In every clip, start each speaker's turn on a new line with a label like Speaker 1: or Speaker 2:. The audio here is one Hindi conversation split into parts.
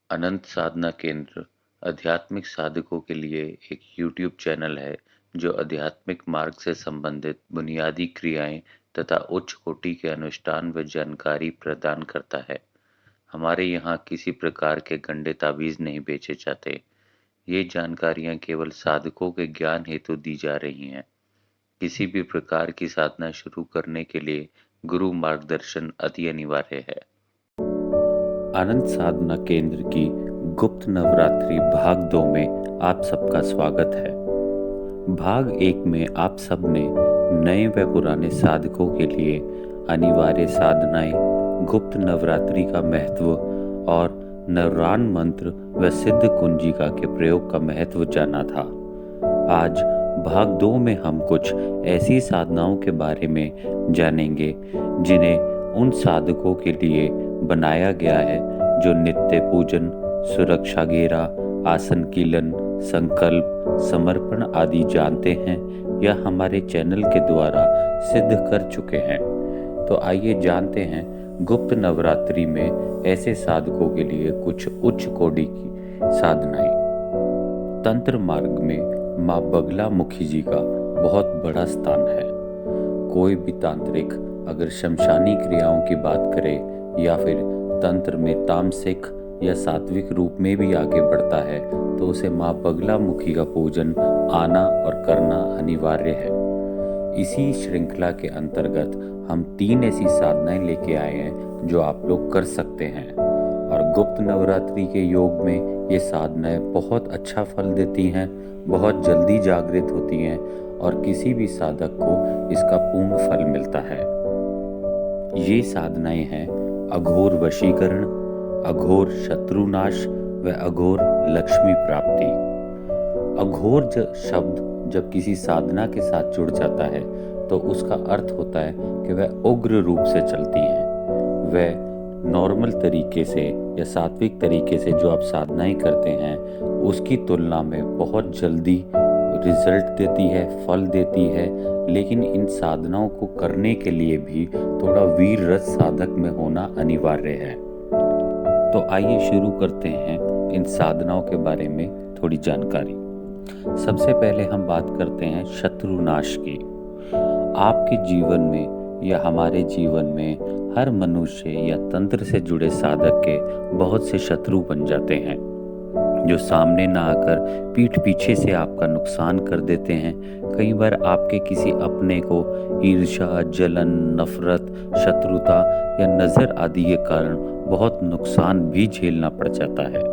Speaker 1: अनंत साधना केंद्र आध्यात्मिक साधकों के लिए एक यूट्यूब चैनल है जो आध्यात्मिक मार्ग से संबंधित बुनियादी क्रियाएं तथा उच्च कोटि के अनुष्ठान व जानकारी प्रदान करता है। हमारे यहाँ किसी प्रकार के गंदे ताबीज नहीं बेचे जाते। ये जानकारियाँ केवल साधकों के ज्ञान हेतु दी जा रही हैं। किसी भी प्रकार की साधना शुरू करने के लिए गुरु मार्गदर्शन अति अनिवार्य है।
Speaker 2: आनंद साधना केंद्र की गुप्त नवरात्रि भाग 2 में आप सबका स्वागत है। भाग 1 में आप सब ने नए व पुराने साधकों के लिए अनिवार्य साधनाएं, गुप्त नवरात्रि का महत्व और नवरान मंत्र व सिद्ध कुंजिका के प्रयोग का महत्व जाना था। आज भाग 2 में हम कुछ ऐसी साधनाओं के बारे में जानेंगे जिन्हें उन साधकों के लिए बनाया गया है जो नित्य पूजन, सुरक्षा घेरा, आसन कीलन, संकल्प, समर्पण आदि जानते हैं या हमारे चैनल के द्वारा सिद्ध कर चुके हैं। तो आइए जानते हैं गुप्त नवरात्रि में ऐसे साधकों के लिए कुछ उच्च कोटि की साधनाएं। तंत्र मार्ग में माँ बगला मुखी जी का बहुत बड़ा स्थान है। कोई भी तांत्रिक अगर शमशानी क्रियाओं की बात करे या फिर तंत्र में तामसिक या सात्विक रूप में भी आगे बढ़ता है तो उसे माँ बगला मुखी का पूजन आना और करना अनिवार्य है। इसी श्रृंखला के अंतर्गत हम 3 ऐसी साधनाएं लेके आए हैं जो आप लोग कर सकते हैं और गुप्त नवरात्रि के योग में ये साधनाएं बहुत अच्छा फल देती हैं, बहुत जल्दी जागृत होती हैं और किसी भी साधक को इसका पूर्ण फल मिलता है। ये साधनाएं हैं अघोर वशीकरण, अघोर शत्रुनाश व अघोर लक्ष्मी प्राप्ति। अघोर शब्द जब किसी साधना के साथ जुड़ जाता है तो उसका अर्थ होता है कि वह उग्र रूप से चलती हैं। वह नॉर्मल तरीके से या सात्विक तरीके से जो आप साधनाएं करते हैं उसकी तुलना में बहुत जल्दी रिजल्ट देती है, फल देती है। लेकिन इन साधनाओं को करने के लिए भी थोड़ा वीर रस साधक में होना अनिवार्य है। तो आइए शुरू करते हैं इन साधनाओं के बारे में थोड़ी जानकारी। सबसे पहले हम बात करते हैं शत्रुनाश की। आपके जीवन में या हमारे जीवन में हर मनुष्य या तंत्र से जुड़े साधक के बहुत से शत्रु बन जाते हैं जो सामने ना आकर पीठ पीछे से आपका नुकसान कर देते हैं। कई बार आपके किसी अपने को ईर्ष्या, जलन, नफरत, शत्रुता या नज़र आदि के कारण बहुत नुकसान भी झेलना पड़ जाता है।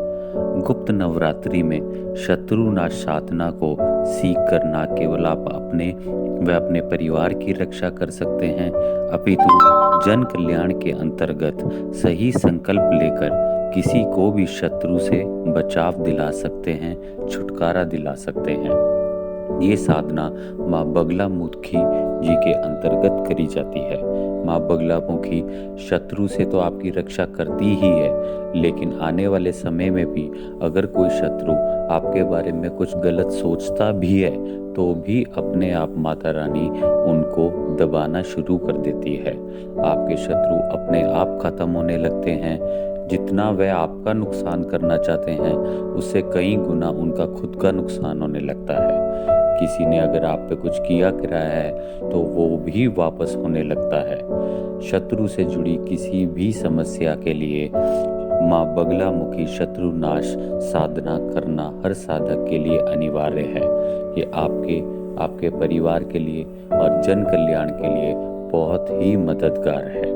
Speaker 2: गुप्त नवरात्रि में शत्रुनाश साधना को सीख कर न केवल आप अपने व अपने परिवार की रक्षा कर सकते हैं अपितु जन कल्याण के अंतर्गत सही संकल्प लेकर किसी को भी शत्रु से बचाव दिला सकते हैं, छुटकारा दिला सकते हैं। ये साधना माँ बगला मुखी जी के अंतर्गत करी जाती है। माँ बगला मुखी शत्रु से तो आपकी रक्षा करती ही है, लेकिन आने वाले समय में भी अगर कोई शत्रु आपके बारे में कुछ गलत सोचता भी है तो भी अपने आप माता रानी उनको दबाना शुरू कर देती है। आपके शत्रु अपने आप खत्म होने लगते हैं। जितना वह आपका नुकसान करना चाहते हैं उससे कई गुना उनका खुद का नुकसान होने लगता है। किसी ने अगर आप पे कुछ किया कराया है तो वो भी वापस होने लगता है। शत्रु से जुड़ी किसी भी समस्या के लिए माँ बगला मुखी शत्रुनाश साधना करना हर साधक के लिए अनिवार्य है। ये आपके परिवार के लिए और जन कल्याण के लिए बहुत ही मददगार है।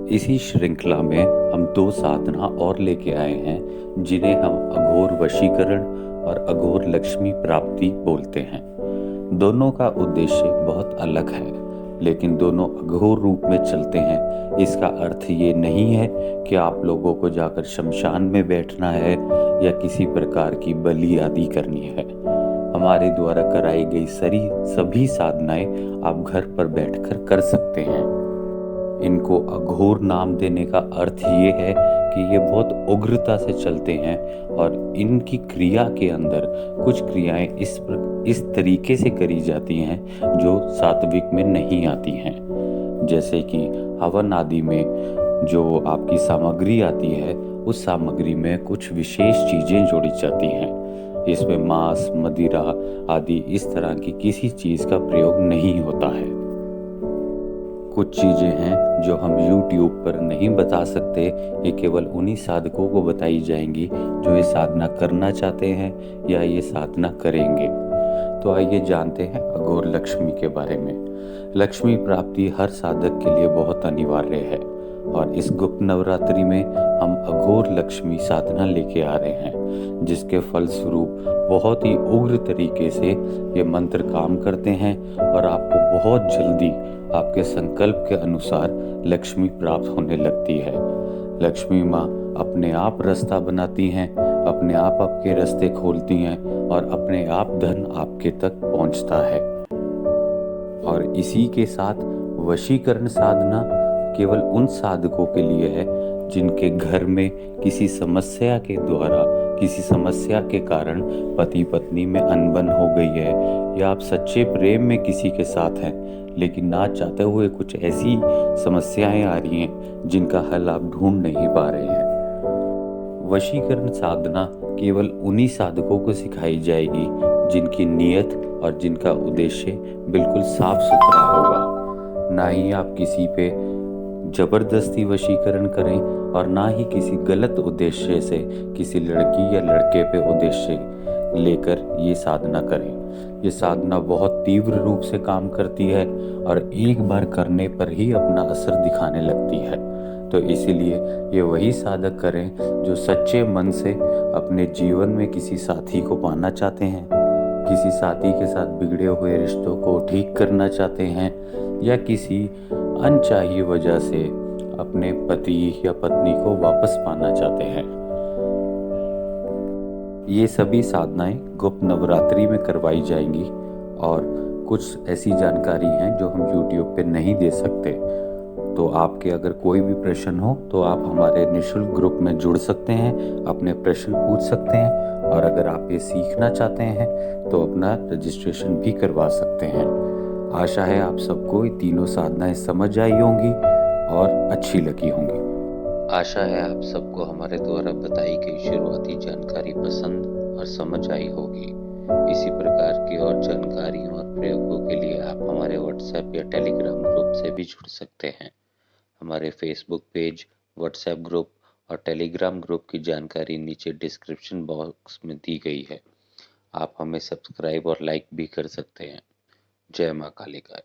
Speaker 2: इसी श्रृंखला में हम 2 साधना और लेके आए हैं जिन्हें हम अघोर वशीकरण और अघोर लक्ष्मी प्राप्ति बोलते हैं। दोनों का उद्देश्य बहुत अलग है, लेकिन दोनों अघोर रूप में चलते हैं। इसका अर्थ ये नहीं है कि आप लोगों को जाकर शमशान में बैठना है या किसी प्रकार की बलि आदि करनी है। हमारे द्वारा कराई गई सभी साधनाएं आप घर पर बैठकर कर सकते हैं। इनको अघोर नाम देने का अर्थ ये है कि ये बहुत उग्रता से चलते हैं और इनकी क्रिया के अंदर कुछ क्रियाएं इस तरीके से करी जाती हैं जो सात्विक में नहीं आती हैं। जैसे कि हवन आदि में जो आपकी सामग्री आती है उस सामग्री में कुछ विशेष चीज़ें जोड़ी जाती हैं। इसमें मांस, मदिरा आदि इस तरह की किसी चीज़ का प्रयोग नहीं होता है। कुछ चीज़ें हैं जो हम YouTube पर नहीं बता सकते, ये केवल उन्हीं साधकों को बताई जाएंगी जो ये साधना करना चाहते हैं या ये साधना करेंगे। तो आइए जानते हैं अघोर लक्ष्मी के बारे में। लक्ष्मी प्राप्ति हर साधक के लिए बहुत अनिवार्य है और इस गुप्त नवरात्रि में हम अघोर लक्ष्मी साधना लेके आ रहे हैं, जिसके फलस्वरूप बहुत ही उग्र तरीके से ये मंत्र काम करते हैं और आपको बहुत जल्दी आपके संकल्प के अनुसार लक्ष्मी प्राप्त होने लगती है। लक्ष्मी माँ अपने आप रास्ता बनाती हैं, अपने आप आपके रास्ते खोलती हैं और अपने आप धन आपके तक पहुंचता है। और इसी के साथ वशीकरण साधना केवल उन साधकों के लिए है जिनके घर में किसी समस्या के द्वारा, किसी समस्या के कारण पति पत्नी में अनबन हो गई है, या आप सच्चे प्रेम में किसी के साथ हैं लेकिन ना चाहते हुए कुछ ऐसी समस्याएं आ रही हैं जिनका हल आप ढूंढ नहीं पा रहे हैं। वशीकरण साधना केवल उन्हीं साधकों को सिखाई जाएगी जिनकी नीयत और जिनका उद्देश्य बिल्कुल साफ सुथरा होगा। ना ही आप किसी पे जबरदस्ती वशीकरण करें और ना ही किसी गलत उद्देश्य से किसी लड़की या लड़के पे उद्देश्य लेकर ये साधना करें। ये साधना बहुत तीव्र रूप से काम करती है और एक बार करने पर ही अपना असर दिखाने लगती है। तो इसीलिए ये वही साधक करें जो सच्चे मन से अपने जीवन में किसी साथी को पाना चाहते हैं, किसी साथी के साथ बिगड़े हुए रिश्तों को ठीक करना चाहते हैं, या किसी अनचाही वजह से अपने पति या पत्नी को वापस पाना चाहते हैं। ये सभी साधनाएं गुप्त नवरात्रि में करवाई जाएंगी और कुछ ऐसी जानकारी हैं जो हम YouTube पे नहीं दे सकते। तो आपके अगर कोई भी प्रश्न हो तो आप हमारे निःशुल्क ग्रुप में जुड़ सकते हैं, अपने प्रश्न पूछ सकते हैं, और अगर आप ये सीखना चाहते हैं तो अपना रजिस्ट्रेशन भी करवा सकते हैं। आशा है आप सबको ये तीनों साधनाएं समझ आई होंगी और अच्छी लगी होंगी।
Speaker 1: आशा है आप सबको हमारे द्वारा बताई गई शुरुआती जानकारी पसंद और समझ आई होगी। इसी प्रकार की और जानकारियों और प्रयोगों के लिए आप हमारे व्हाट्सएप या टेलीग्राम ग्रुप से भी जुड़ सकते हैं। हमारे फेसबुक पेज, व्हाट्सएप ग्रुप और टेलीग्राम ग्रुप की जानकारी नीचे डिस्क्रिप्शन बॉक्स में दी गई है। आप हमें सब्सक्राइब और लाइक भी कर सकते हैं। जय माँ कालिका।